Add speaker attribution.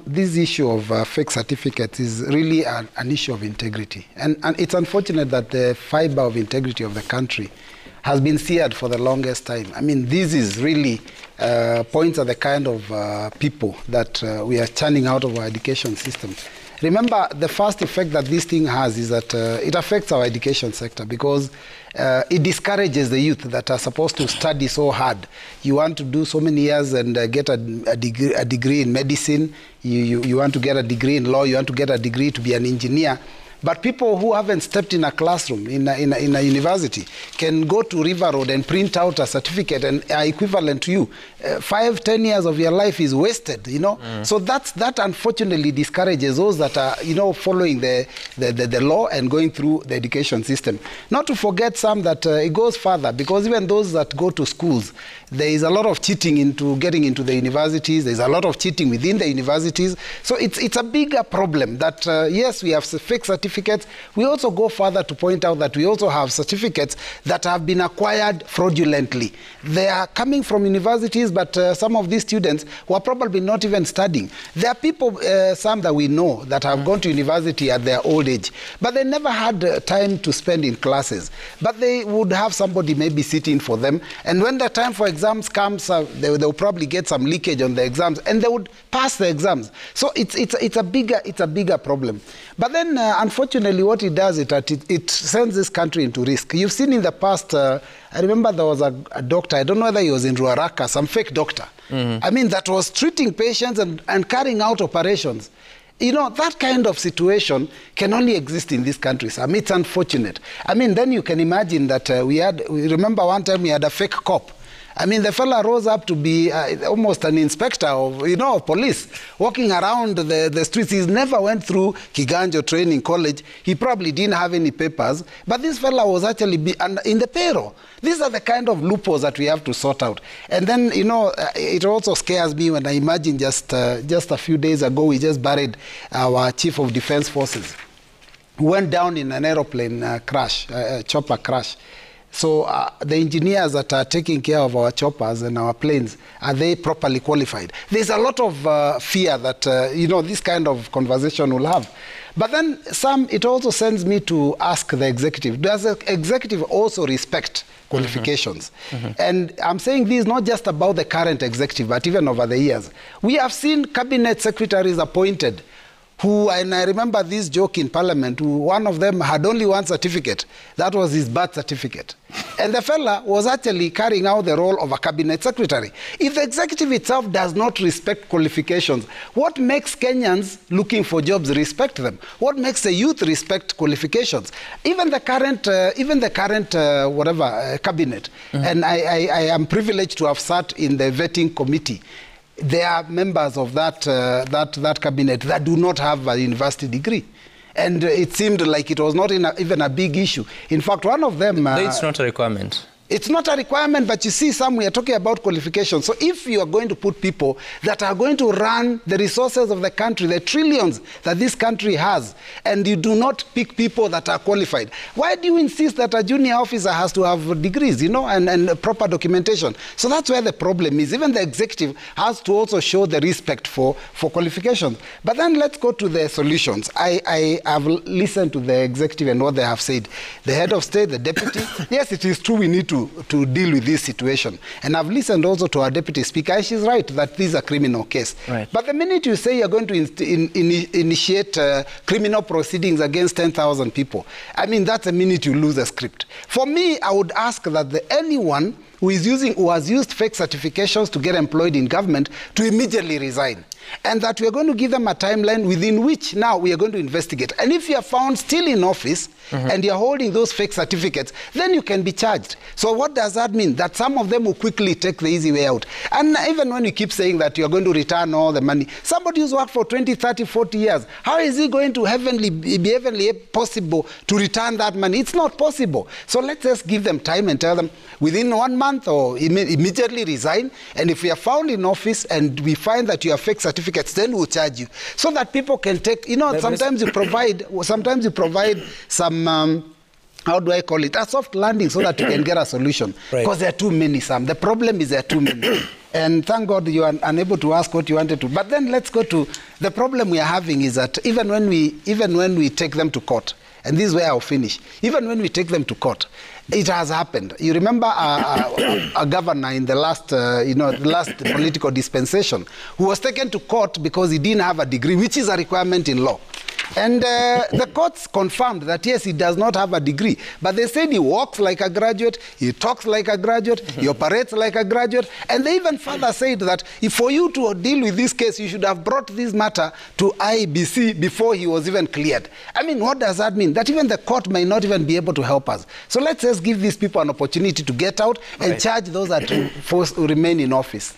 Speaker 1: This issue of fake certificates is really an issue of integrity. And it's unfortunate that the fiber of integrity of the country has been seared for the longest time. I mean, this is really points at the kind of people that we are churning out of our education system. Remember, the first effect that this thing has is that it affects our education sector because it discourages the youth that are supposed to study so hard. You want to do so many years and get a degree in medicine. You want to get a degree in law. You want to get a degree to be an engineer. But people who haven't stepped in a classroom, in a university, can go to River Road and print out a certificate and are equivalent to you. 5-10 years of your life is wasted, you know. So that unfortunately discourages those that are, you know, following the law and going through the education system. Not to forget some that it goes further, because even those that go to schools, there is a lot of cheating into getting into the universities. There's a lot of cheating within the universities. So it's a bigger problem that, yes, we have fake certificates. We also go further to point out that we also have certificates that have been acquired fraudulently. They are coming from universities, but some of these students were probably not even studying. There are people, some that we know, that have gone to university at their old age, but they never had time to spend in classes. But they would have somebody maybe sitting for them, and when the time for exams comes, they'll probably get some leakage on the exams, and they would pass the exams. So it's a bigger problem. But then, unfortunately, what it does, it sends this country into risk. You've seen in the past, I remember there was a doctor, I don't know whether he was in Ruaraka, some fake doctor. I mean, that was treating patients and carrying out operations. You know, that kind of situation can only exist in this country. I mean, it's unfortunate. I mean, then you can imagine that we remember one time we had a fake cop. I mean, the fella rose up to be almost an inspector of, you know, of police, walking around the streets. He never went through Kiganjo Training College. He probably didn't have any papers. But this fella was actually in the payroll. These are the kind of loopholes that we have to sort out. And then, you know, it also scares me when I imagine just a few days ago, we just buried our Chief of Defense Forces, who went down in an aeroplane crash, chopper crash. So the engineers that are taking care of our choppers and our planes, are they properly qualified? There's a lot of fear that, you know, this kind of conversation will have. But then it also sends me to ask the executive, does the executive also respect qualifications? And I'm saying this not just about the current executive, but even over the years. We have seen cabinet secretaries appointed who, and I remember this joke in Parliament, one of them had only one certificate. That was his birth certificate. And the fella was actually carrying out the role of a cabinet secretary. If the executive itself does not respect qualifications, what makes Kenyans looking for jobs respect them? What makes the youth respect qualifications? Even the current cabinet, and I am privileged to have sat in the vetting committee. There are members of that cabinet that do not have a university degree. And it seemed like it was not even a big issue. In fact, one of them...
Speaker 2: it's not a requirement.
Speaker 1: It's not a requirement, but you see, we are talking about qualifications. So if you are going to put people that are going to run the resources of the country, the trillions that this country has, and you do not pick people that are qualified, why do you insist that a junior officer has to have degrees, you know, and proper documentation? So that's where the problem is. Even the executive has to also show the respect for qualifications. But then let's go to the solutions. I have listened to the executive and what they have said. The head of state, the deputy, yes, it is true we need to deal with this situation. And I've listened also to our deputy speaker. She's right that this is a criminal case.
Speaker 2: Right.
Speaker 1: But the minute you say you're going to initiate criminal proceedings against 10,000 people, I mean, that's the minute you lose a script. For me, I would ask that anyone who has used fake certifications to get employed in government to immediately resign. And that we are going to give them a timeline within which now we are going to investigate. And if you are found still in office and you're holding those fake certificates, then you can be charged. So what does that mean? That some of them will quickly take the easy way out. And even when you keep saying that you're going to return all the money, somebody who's worked for 20, 30, 40 years, how is he going to be heavenly possible to return that money? It's not possible. So let's just give them time and tell them within 1 month or immediately resign. And if you are found in office and we find that you have fake certificates, then we'll charge you. So that people can take, you know, sometimes you provide some how do I call it, a soft landing so that you can get a solution. Because there are too many, Sam. The problem is there are too many. And thank God you are unable to ask what you wanted to. But then let's go to the problem we are having is that even when we take them to court, and this is where I'll finish, even when we take them to court, it has happened. You remember a governor in the last, the last political dispensation who was taken to court because he didn't have a degree, which is a requirement in law. And the courts confirmed that, yes, he does not have a degree. But they said he walks like a graduate, he talks like a graduate, he operates like a graduate. And they even further said that if for you to deal with this case, you should have brought this matter to IBC before he was even cleared. I mean, what does that mean? That even the court may not even be able to help us. So let's just give these people an opportunity to get out and charge those that remain in office.